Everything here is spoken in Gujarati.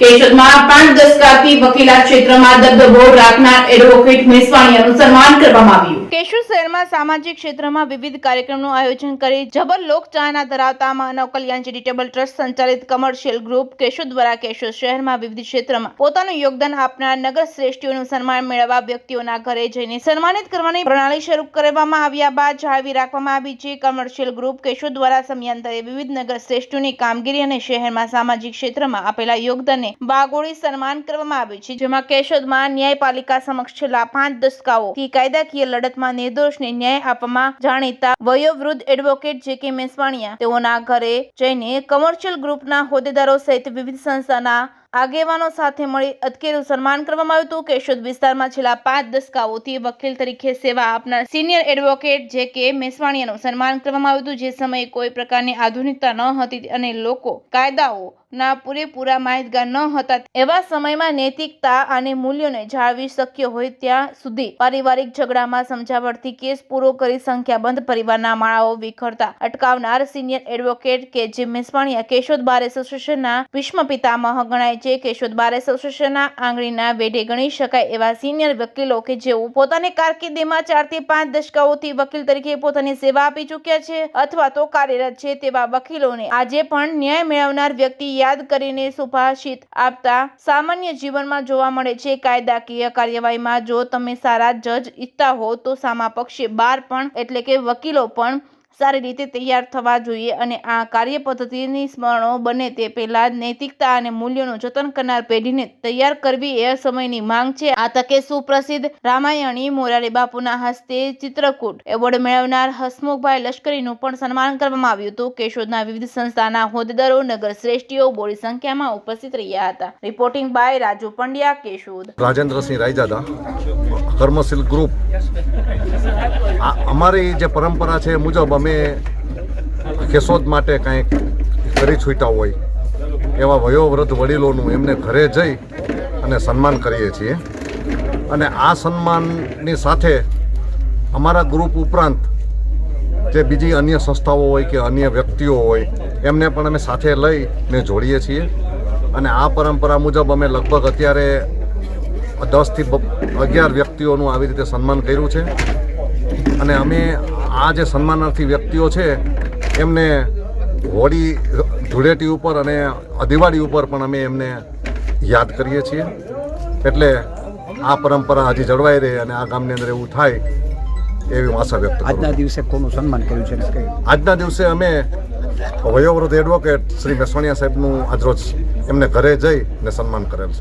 કેશોદમાં 5 દશકાથી વકીલાત ક્ષેત્રમાં દબદબો રાખનાર એડવોકેટ મેસવાણીયાનું સન્માન કરવામાં આવ્યું। કેશોદ શહેરમાં સામાજિક ક્ષેત્રમાં વિવિધ કાર્યક્રમનું આયોજન કરી જબર લોકચાહના ધરાવતા માનવ કલ્યાણ ચેરિટેબલ ટ્રસ્ટ સંચાલિત કમર્શિયલ ગ્રુપ કેશોદ દ્વારા કેશોદ શહેરમાં વિવિધ ક્ષેત્રમાં પોતાનું યોગદાન આપનાર નગર શ્રેષ્ઠીઓનું સન્માન મેળવવા વ્યક્તિઓના ઘરે જઈને સન્માનિત કરવાની પ્રણાલી શરૂ કરવામાં આવ્યા બાદ જાળવી રાખવામાં આવી છે। કમર્શિયલ ગ્રુપ કેશોદ દ્વારા સમયાંતરે વિવિધ નગર શ્રેષ્ઠીઓની કામગીરી અને શહેરમાં સામાજિક ક્ષેત્રમાં આપેલા યોગદાનને બાગોળી સન્માન કરવામાં આવ્યું છે, જેમાં કેશોદમાં ન્યાયપાલિકા સમક્ષ છેલ્લા 5 દશકાઓથી કાયદાકીય લડતમાં નિર્દોષને ન્યાય આપવામાં જાણીતા વયોવૃદ્ધ એડવોકેટ જે.કે. મેસવાણીયા તેઓના ઘરે જઈને કમર્શિયલ ગ્રુપના હોદ્દેદારો સહિત વિવિધ સંસ્થાના આગેવાનો સાથે મળી અતકેરું સન્માન કરવામાં આવ્યું હતું। કેશોદ વિસ્તારમાં છેલ્લા 5 દશકાઓથી વકીલ તરીકે સેવા આપનાર સિનિયર એડવોકેટ જે.કે. મેસવાણીયાનું સન્માન કરવામાં આવ્યું હતું, જે સમયે કોઈ પ્રકારની આધુનિકતા ન હતી અને લોકો કાયદાઓના પૂરેપૂરા માહિતગાર ન હતા। એવા સમયમાં નૈતિકતા અને મૂલ્યોને જાળવી શક્ય હોય ત્યાં સુધી પારિવારિક ઝઘડામાં સમજાવટથી કેસ પૂરો કરી સંખ્યાબંધ પરિવારના માળાઓ વિખરતા અટકાવનાર સિનિયર એડવોકેટ કે.જે. મેસવાણીયા કેશોદ બાર એસોસિએશનના ભીષ્મ પિતામહ ગણાય છે। કેશોદ બાર એસોસિએશનના આંગળીના વેઢે ગણી શકાય એવા સિનિયર વકીલો કે જેઓ પોતાની કારકિર્દીમાં 4 થી 5 દશકાઓથી વકીલ તરીકે પોતાની સેવા આપી ચૂક્યા છે અથવા તો કાર્યરત છે તેવા વકીલોને આજે પણ ન્યાય મેળવનાર વ્યક્તિ યાદ કરીને સુભાષિત આપતા સામાન્ય જીવનમાં જોવા મળે છે। કાયદાકીય કાર્યવાહીમાં જો તમે સારા જજ ઈચ્છતા હો તો સામા પક્ષે બાર પણ એટલે કે વકીલો પણ સારી રીતે તૈયાર થવા જોઈએ અને આ કાર્ય પદ્ધતિની સ્મરણો બને તે પહેલા નૈતિકતા અને મૂલ્યોનું જતન કરનાર પેઢીને તૈયાર કરવી એ સમયની માંગ છે। આ તકે સુપ્રસિદ્ધ રામાયણી મોરારી બાપુના હસ્તે ચિત્રકૂટ એવોર્ડ મેળવનાર હસમુખભાઈ લશ્કરીનું પણ સન્માન કરવામાં આવ્યું હતું। કેશોદના વિવિધ સંસ્થાના હોદ્દેદારો નગર શ્રેષ્ઠીઓ બોડી સંખ્યામાં ઉપસ્થિત રહ્યા હતા। Reporting by Raju Pandya, Keshod. રાજેન્દ્રસિંહ રાયજાદા, કર્મશીલ ગ્રુપ। અમારી જે પરંપરા છે મુજબ અમે કેશોદ માટે કંઈક કરી છૂટ્યા હોય એવા વયોવૃદ્ધ વડીલોનું એમને ઘરે જઈ અને સન્માન કરીએ છીએ અને આ સન્માનની સાથે અમારા ગ્રુપ ઉપરાંત જે બીજી અન્ય સંસ્થાઓ હોય કે અન્ય વ્યક્તિઓ હોય એમને પણ અમે સાથે લઈને જોડીએ છીએ અને આ પરંપરા મુજબ અમે લગભગ અત્યારે 10 થી 11 વ્યક્તિઓનું આવી રીતે સન્માન કર્યું છે અને અમે આ જે સન્માનાર્થી વ્યક્તિઓ છે એમને હોળી ધૂળેટી ઉપર અને દિવાળી ઉપર પણ અમે એમને યાદ કરીએ છીએ। એટલે આ પરંપરા હજી જળવાઈ રહે અને આ ગામની અંદર એવું થાય એવી આશા વ્યક્ત કરું। આજના દિવસે કોનું સન્માન કર્યું છે? આજના દિવસે અમે વયોવૃદ્ધ એડવોકેટ શ્રી મેસવાણીયા સાહેબનું આજરોજ એમને ઘરે જઈને સન્માન કરેલ છે।